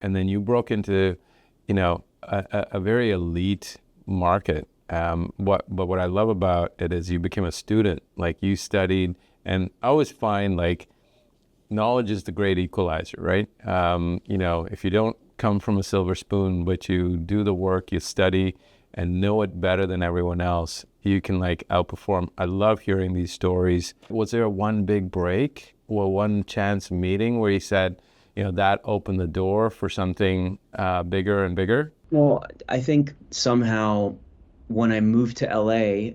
and then you broke into, a very elite market. But what I love about it is you became a student, like you studied, and I always find like knowledge is the great equalizer, right? If you don't come from a silver spoon, but you do the work, you study and know it better than everyone else, you can like outperform. I love hearing these stories. Was there one big break or one chance meeting where you said, that opened the door for something bigger and bigger? Well, I think somehow when I moved to LA,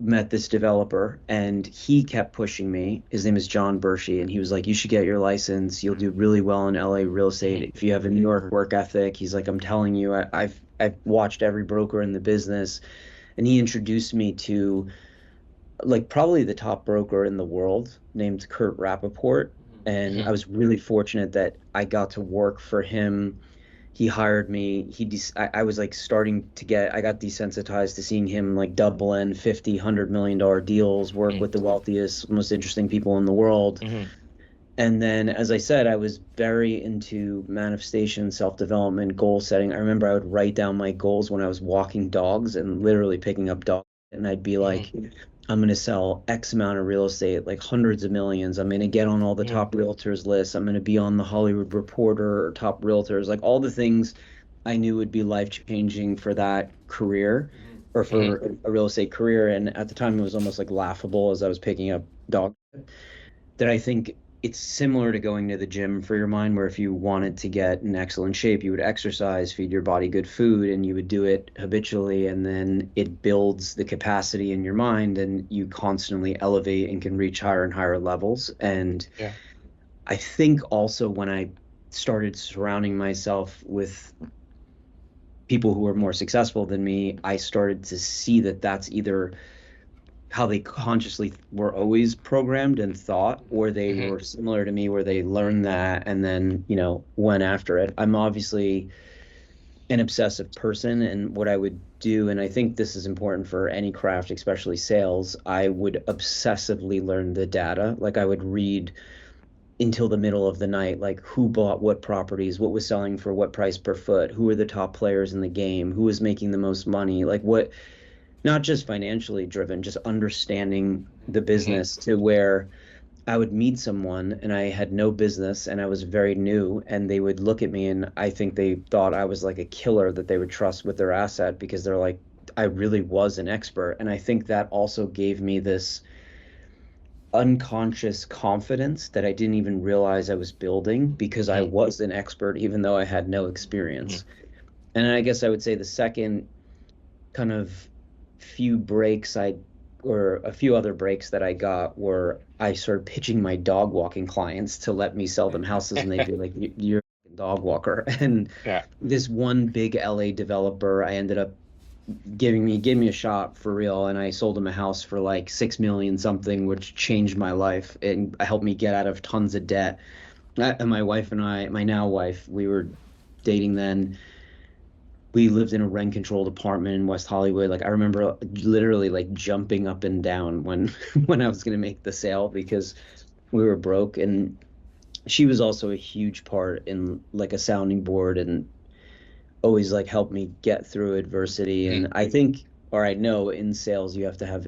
met this developer and he kept pushing me. His name is John Bershey, and he was like, "You should get your license. You'll do really well in LA real estate if you have a New York work ethic." He's like, "I'm telling you, I've watched every broker in the business." And he introduced me to like probably the top broker in the world named Kurt Rappaport. And I Mhm. was really fortunate that I got to work for him. He hired me. I was like starting to get, I got desensitized to seeing him like double in 50, $100 million deals, work with the wealthiest, most interesting people in the world. Mhm. And then, as I said, I was very into manifestation, self-development, goal setting. I remember I would write down my goals when I was walking dogs and literally picking up dogs. And I'd be Mhm. like, I'm going to sell X amount of real estate, like hundreds of millions. I'm going to get on all the Mhm. top realtors lists. I'm going to be on the Hollywood Reporter or top realtors, like all the things I knew would be life changing for that career or Mhm. for a real estate career. And at the time, it was almost like laughable as I was picking up dogs that I think it's similar to going to the gym for your mind, where if you wanted to get in excellent shape, you would exercise, feed your body good food, and you would do it habitually. And then it builds the capacity in your mind, and you constantly elevate and can reach higher and higher levels. And Yeah. I think also when I started surrounding myself with people who were more successful than me, I started to see that that's either how they consciously were always programmed and thought, or they Mhm. were similar to me where they learned that and then, went after it. I'm obviously an obsessive person, and what I would do, and I think this is important for any craft, especially sales, I would obsessively learn the data. Like I would read until the middle of the night, like who bought what properties, what was selling for what price per foot, who are the top players in the game, who is making the most money, like what, not just financially driven, just understanding the Mhm. business to where I would meet someone and I had no business and I was very new and they would look at me and I think they thought I was like a killer that they would trust with their asset because they're like, I really was an expert. And I think that also gave me this unconscious confidence that I didn't even realize I was building because I Mhm. was an expert, even though I had no Mhm. experience. And I guess I would say the second kind of few breaks I or a few other breaks that I got were I started pitching my dog walking clients to let me sell them houses, and they'd be like, "You're a dog walker." And Yeah. this one big LA developer, I ended up giving me a shot for real, and I sold him a house for like 6 million something, which changed my life and helped me get out of tons of debt. And my wife and I, my now wife, we were dating then, we lived in a rent controlled apartment in West Hollywood. Like I remember literally like jumping up and down when when I was going to make the sale because we were broke. And she was also a huge part in like a sounding board and always like helped me get through adversity. Mhm. And I think, or I know in sales you have to have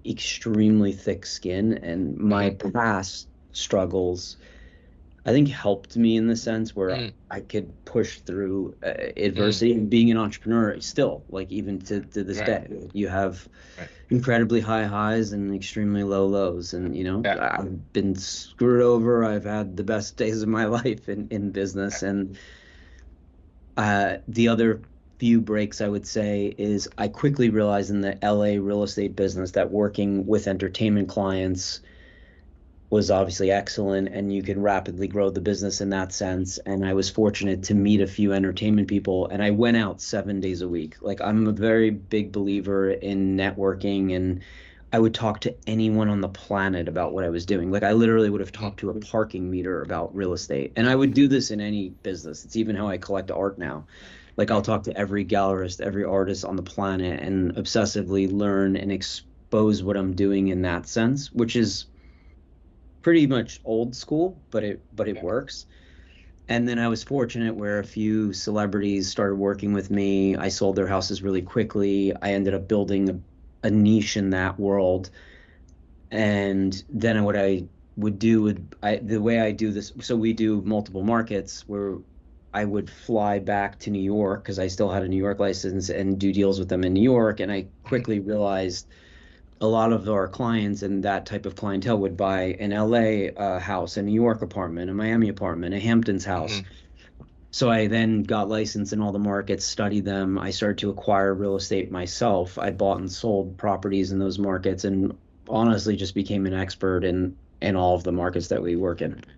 extremely thick skin, and my Mhm. past struggles I think helped me in the sense where Mhm. I could push through Mhm. adversity. And being an entrepreneur, still, like even to this Right. day, you have Right. incredibly high highs and extremely low lows. And Yeah. I've been screwed over. I've had the best days of my life in business. Yeah. And the other few breaks I would say is I quickly realized in the LA real estate business that working with entertainment clients was obviously excellent and you can rapidly grow the business in that sense. And I was fortunate to meet a few entertainment people and I went out 7 days a week. Like I'm a very big believer in networking, and I would talk to anyone on the planet about what I was doing. Like I literally would have Mhm. talked to a parking meter about real estate. And I would do this in any business. It's even how I collect art now. Like I'll Yeah. talk to every gallerist, every artist on the planet and obsessively learn and expose what I'm doing in that sense, which is pretty much old school, but it Yeah. works. And then I was fortunate where a few celebrities started working with me. I sold their houses really quickly. I ended up building a niche in that world. And then what I would do would the way I do this, so we do multiple markets where I would fly back to New York because I still had a New York license and do deals with them in New York. And I quickly realized a lot of our clients and that type of clientele would buy an LA house, a New York apartment, a Miami apartment, a Hamptons house. Hmm. So I then got licensed in all the markets, studied them. I started to acquire real estate myself. I bought and sold properties in those markets and honestly just became an expert in all of the markets that we work in.